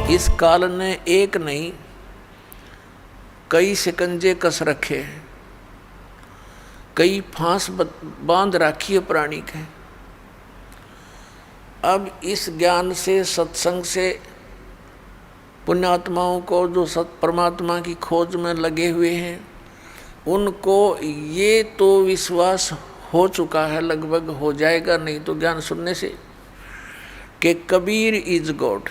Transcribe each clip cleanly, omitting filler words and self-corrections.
इस काल ने एक नहीं कई शिकंजे कस रखे हैं, कई फांस बांध राखी है प्राणी के। अब इस ज्ञान से, सत्संग से पुण्यात्माओं को जो सत परमात्मा की खोज में लगे हुए हैं, उनको ये तो विश्वास हो चुका है, लगभग हो जाएगा नहीं तो ज्ञान सुनने से, कि कबीर इज गॉड,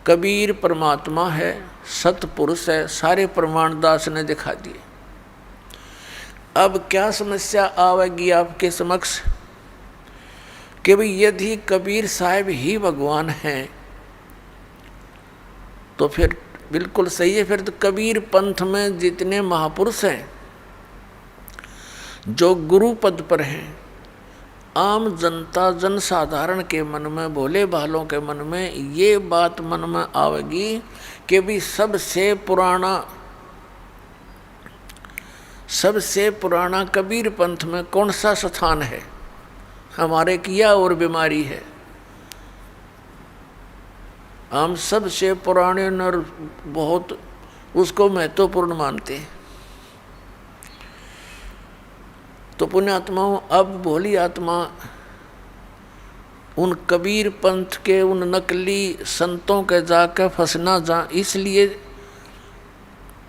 कबीर परमात्मा है, सतपुरुष है। सारे प्रमाण दास ने दिखा दिए। अब क्या समस्या आवेगी आपके समक्ष कि भाई यदि कबीर साहब ही भगवान हैं तो फिर बिल्कुल सही है। फिर तो कबीर पंथ में जितने महापुरुष हैं जो गुरु पद पर हैं, आम जनता जनसाधारण के मन में, भोले भालों के मन में ये बात मन में आवेगी कि भी सबसे पुराना कबीर पंथ में कौन सा स्थान है, हमारे किया और बीमारी है। हम सबसे पुराने और बहुत उसको महत्वपूर्ण मानते हैं। तो पुण्यात्माओं, अब भोली आत्मा उन कबीर पंथ के उन नकली संतों के जाकर फंसना जा, इसलिए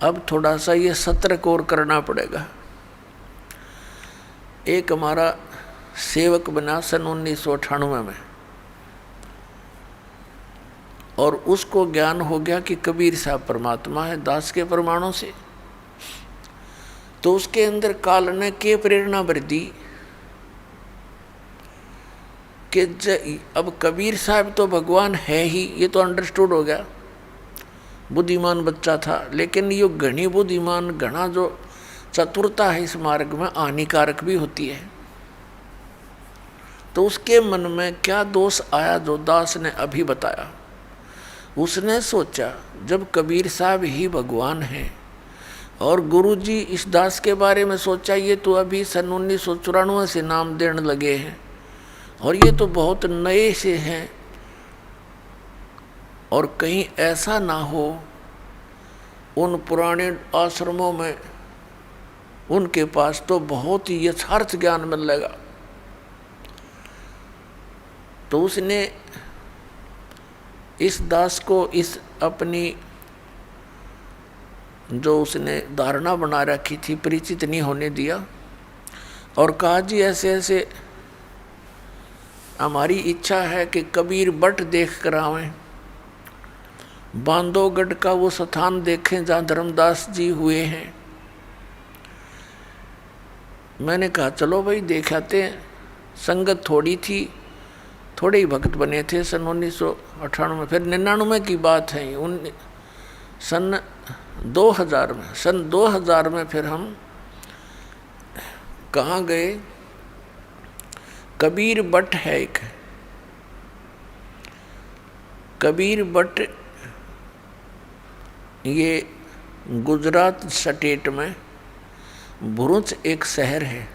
अब थोड़ा सा ये सतर्क और करना पड़ेगा। एक हमारा सेवक बना सन 1998 में, और उसको ज्ञान हो गया कि कबीर साहब परमात्मा है दास के प्रमाणों से। तो उसके अंदर काल ने के प्रेरणा भर दी कि अब कबीर साहब तो भगवान है ही, ये तो अंडरस्टूड हो गया। बुद्धिमान बच्चा था, लेकिन ये घनी बुद्धिमान, घना जो चतुरता है इस मार्ग में हानिकारक भी होती है। तो उसके मन में क्या दोष आया जो दास ने अभी बताया। उसने सोचा जब कबीर साहब ही भगवान हैं और गुरुजी इस दास के बारे में सोचा, ये तो अभी सन 1994 से नाम देने लगे हैं और ये तो बहुत नए से हैं, और कहीं ऐसा ना हो उन पुराने आश्रमों में उनके पास तो बहुत ही यथार्थ ज्ञान मिलेगा। तो उसने इस दास को इस अपनी जो उसने धारणा बना रखी थी परिचित नहीं होने दिया, और कहा जी ऐसे ऐसे हमारी इच्छा है कि कबीर बट देख कर आवें, बांधवगढ़ का वो स्थान देखें जहाँ धर्मदास जी हुए हैं। मैंने कहा चलो भाई देख आते हैं। संगत थोड़ी थी, थोड़े ही भक्त बने थे सन 1998 में। फिर 99 की बात है, सन 2000 में फिर हम कहाँ गए, कबीर बट है एक, कबीर बट ये गुजरात स्टेट में भरूच एक शहर है।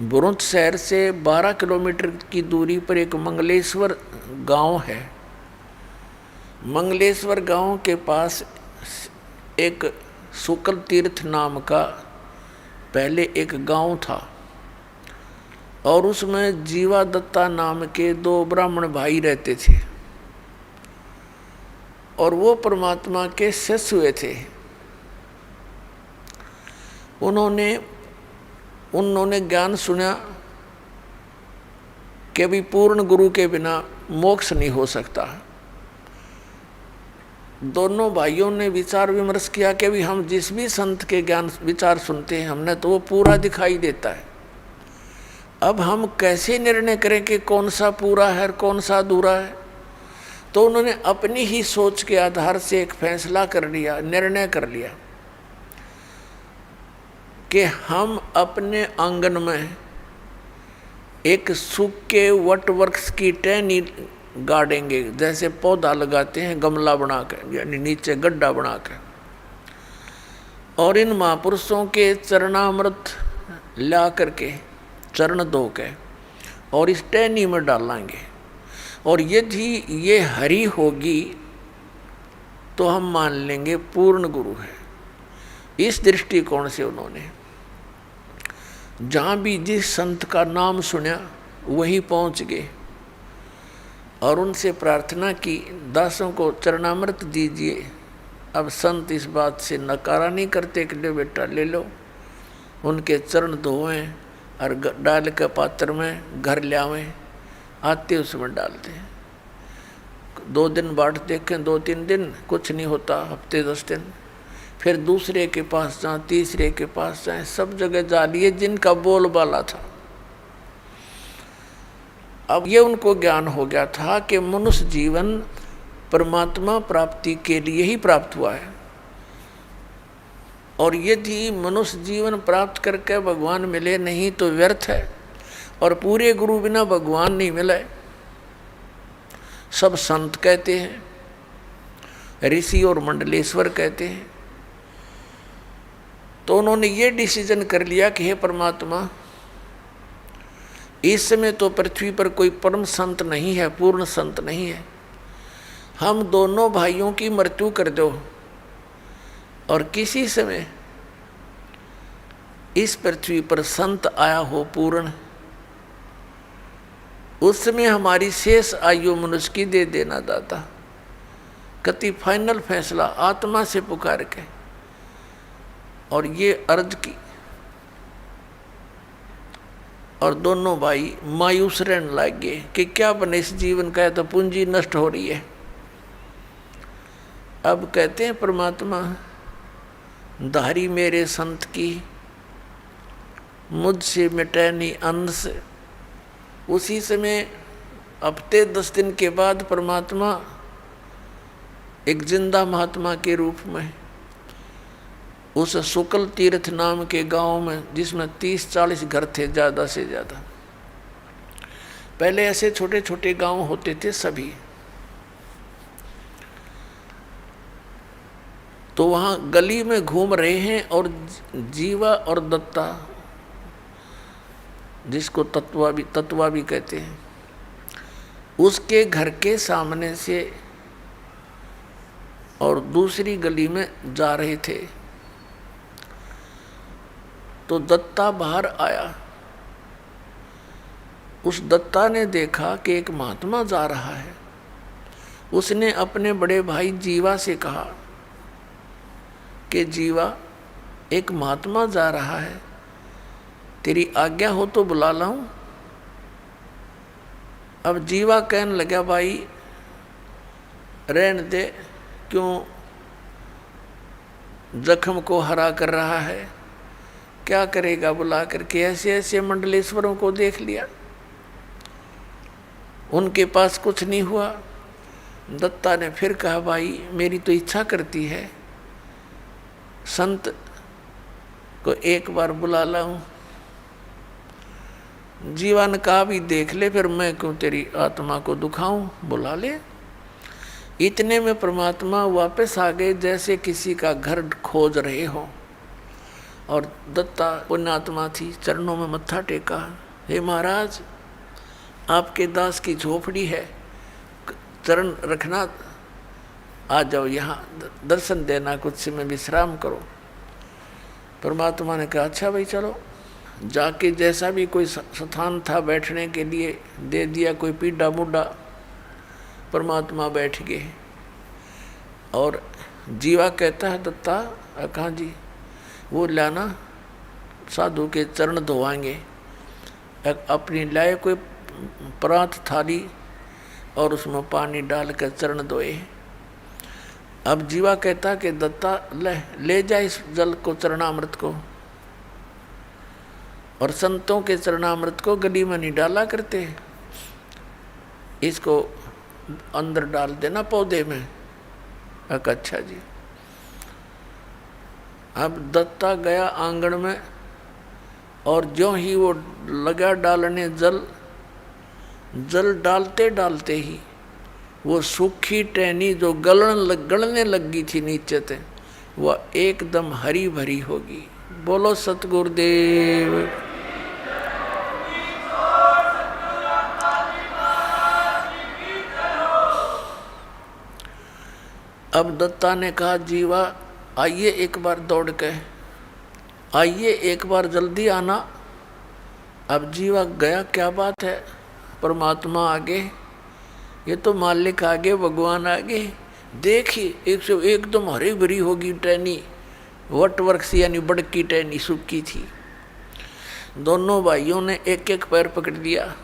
भरूच शहर से 12 किलोमीटर की दूरी पर एक मंगलेश्वर गांव है। मंगलेश्वर गांव के पास एक शुक्ल तीर्थ नाम का पहले एक गांव था, और उसमें जीवा दत्ता नाम के 2 ब्राह्मण भाई रहते थे, और वो परमात्मा के शिष्य हुए थे। उन्होंने ज्ञान सुना कि भी पूर्ण गुरु के बिना मोक्ष नहीं हो सकता। दोनों भाइयों ने विचार विमर्श किया कि भी हम जिस भी संत के ज्ञान विचार सुनते हैं हमने तो वो पूरा दिखाई देता है। अब हम कैसे निर्णय करें कि कौन सा पूरा है और कौन सा अधूरा है। तो उन्होंने अपनी ही सोच के आधार से एक फैसला कर लिया, निर्णय कर लिया कि हम अपने आंगन में एक सूखे वट वृक्ष की टहनी गाड़ेंगे, जैसे पौधा लगाते हैं गमला बना कर, यानी नीचे गड्ढा बना कर, और इन महापुरुषों के चरणामृत ला करके चरण धो के और इस टहनी में डालेंगे। और यदि ये हरि होगी तो हम मान लेंगे पूर्ण गुरु है। इस दृष्टिकोण से उन्होंने जहाँ भी जिस संत का नाम सुना वहीं पहुँच गए और उनसे प्रार्थना की, दासों को चरणामृत दीजिए। अब संत इस बात से नकारा नहीं करते कि ले बेटा ले लो, उनके चरण धोएं और डाल के पात्र में घर ले आवें, आते उसमें डालते हैं। 2 दिन बाट देखें, 2-3 दिन कुछ नहीं होता, हफ्ते 10 दिन, फिर दूसरे के पास जाएं, तीसरे के पास जाएं, सब जगह जा लिए जिनका बोलबाला था। अब ये उनको ज्ञान हो गया था कि मनुष्य जीवन परमात्मा प्राप्ति के लिए ही प्राप्त हुआ है, और यदि मनुष्य जीवन प्राप्त करके भगवान मिले नहीं तो व्यर्थ है। और पूरे गुरु बिना भगवान नहीं मिले, सब संत कहते हैं, ऋषि और मंडलेश्वर कहते हैं। तो उन्होंने ये डिसीजन कर लिया कि हे परमात्मा, इस समय तो पृथ्वी पर कोई परम संत नहीं है, पूर्ण संत नहीं है, हम दोनों भाइयों की मृत्यु कर दो और किसी समय इस पृथ्वी पर संत आया हो पूर्ण, उस समय हमारी शेष आयु मनुष्य की दे देना दाता। कति फाइनल फैसला आत्मा से पुकार के और ये अर्ज की, और दोनों भाई मायूस रहने लग गए कि क्या बने इस जीवन का, तो पूंजी नष्ट हो रही है। अब कहते हैं परमात्मा, धारी मेरे संत की मुझसे मिटे नहीं अंश। उसी समय हफ्ते 10 दिन के बाद परमात्मा एक जिंदा महात्मा के रूप में उस शुक्ल तीर्थ नाम के गांव में, जिसमें 30-40 घर थे ज़्यादा से ज़्यादा, पहले ऐसे छोटे छोटे गांव होते थे सभी, तो वहाँ गली में घूम रहे हैं और जीवा और दत्ता, जिसको तत्वा भी कहते हैं, उसके घर के सामने से और दूसरी गली में जा रहे थे। तो दत्ता बाहर आया। उस दत्ता ने देखा कि एक महात्मा जा रहा है। उसने अपने बड़े भाई जीवा से कहा कि जीवा, एक महात्मा जा रहा है, तेरी आज्ञा हो तो बुला लाऊं। अब जीवा कहने लगा, भाई रहने दे, क्यों जख्म को हरा कर रहा है, क्या करेगा बुला करके। ऐसे ऐसे मंडलेश्वरों को देख लिया, उनके पास कुछ नहीं हुआ। दत्ता ने फिर कहा, भाई मेरी तो इच्छा करती है संत को एक बार बुला लाऊं। जीवा ने कहा, भी देख ले, फिर मैं क्यों तेरी आत्मा को दुखाऊं, बुला ले। इतने में परमात्मा वापस आ गए, जैसे किसी का घर खोज रहे हो। और दत्ता पुण्यात्मा थी, चरणों में मत्था टेका, हे महाराज, आपके दास की झोपड़ी है, चरण रखना, आ जाओ यहाँ दर्शन देना, कुछ समय विश्राम करो। परमात्मा ने कहा, अच्छा भाई चलो। जाके जैसा भी कोई स्थान था बैठने के लिए दे दिया, कोई पीढ़ा मुड्ढा, परमात्मा बैठ गए। और जीवा कहता है, दत्ता कहाँ जी, वो लाना, साधु के चरण धोवाएंगे। अपनी लाए कोई परात थाली और उसमें पानी डाल कर चरण धोए। अब जीवा कहता कि दत्ता ले जा इस जल को, चरणामृत को, और संतों के चरणामृत को गली में नहीं डाला करते, इसको अंदर डाल देना पौधे में। अच्छा जी। अब दत्ता गया आंगन में, और जो ही वो लगा डालने जल डालते डालते ही वो सूखी टहनी जो गलने लगी थी नीचे से, वह एकदम हरी भरी होगी। बोलो सतगुरुदेव। अब दत्ता ने कहा जीवा आइए एक बार दौड़ के, आइए एक बार जल्दी आना। अब जीवा गया, क्या बात है, परमात्मा आगे, ये तो मालिक आगे, भगवान आगे। देखिए एकदम हरी भरी होगी टहनी, वट वृक्ष यानी बड़की टहनी सूखी थी। दोनों भाइयों ने एक एक पैर पकड़ लिया।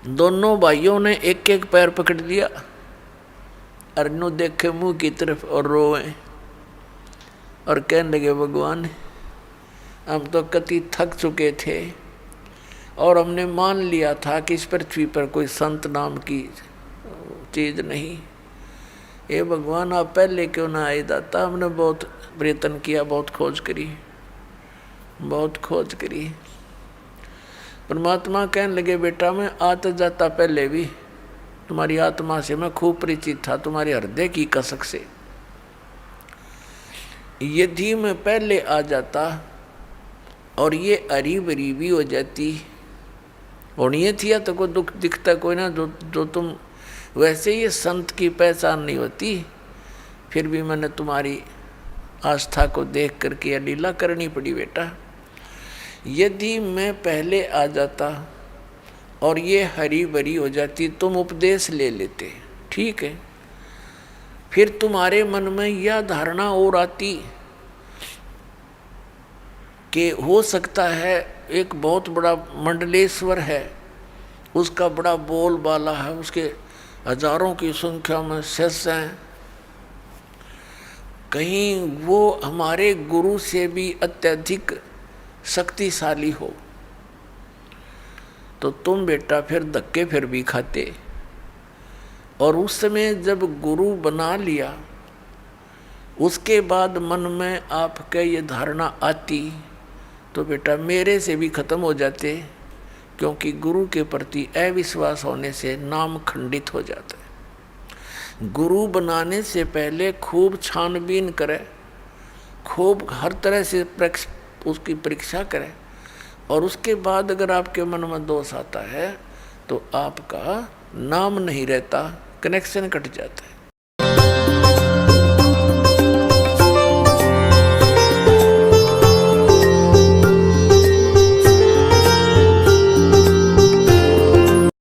दोनों भाइयों ने एक एक पैर पकड़ लिया। अरनू देखे मुंह की तरफ और रोए और कहने लगे भगवान हम तो कति थक चुके थे और हमने मान लिया था कि इस पृथ्वी पर कोई संत नाम की चीज नहीं। ये भगवान आप पहले क्यों ना आए दाता, हमने बहुत प्रयत्न किया, बहुत खोज करी, बहुत खोज करी। परमात्मा कहने लगे बेटा मैं आता जाता पहले भी तुम्हारी आत्मा से मैं खूब परिचित था, तुम्हारे हृदय की कसक से। यदि मैं पहले आ जाता और ये हरी भरी भी हो जाती, होनी थी तो कोई दुख दिखता कोई ना, जो तुम वैसे ये संत की पहचान नहीं होती, फिर भी मैंने तुम्हारी आस्था को देख करके यह लीला करनी पड़ी बेटा। यदि मैं पहले आ जाता और ये हरी भरी हो जाती, तुम उपदेश ले लेते, ठीक है, फिर तुम्हारे मन में यह धारणा और आती कि हो सकता है एक बहुत बड़ा मंडलेश्वर है, उसका बड़ा बोलबाला है, उसके हजारों की संख्या में शिष्य हैं, कहीं वो हमारे गुरु से भी अत्यधिक शक्तिशाली हो, तो तुम बेटा फिर धक्के फिर भी खाते। और उस समय जब गुरु बना लिया उसके बाद मन में आपके ये धारणा आती तो बेटा मेरे से भी खत्म हो जाते, क्योंकि गुरु के प्रति अविश्वास होने से नाम खंडित हो जाता है। गुरु बनाने से पहले खूब छानबीन करें, खूब हर तरह से उसकी परीक्षा करें, और उसके बाद अगर आपके मन में दोष आता है तो आपका नाम नहीं रहता, कनेक्शन कट जाता है।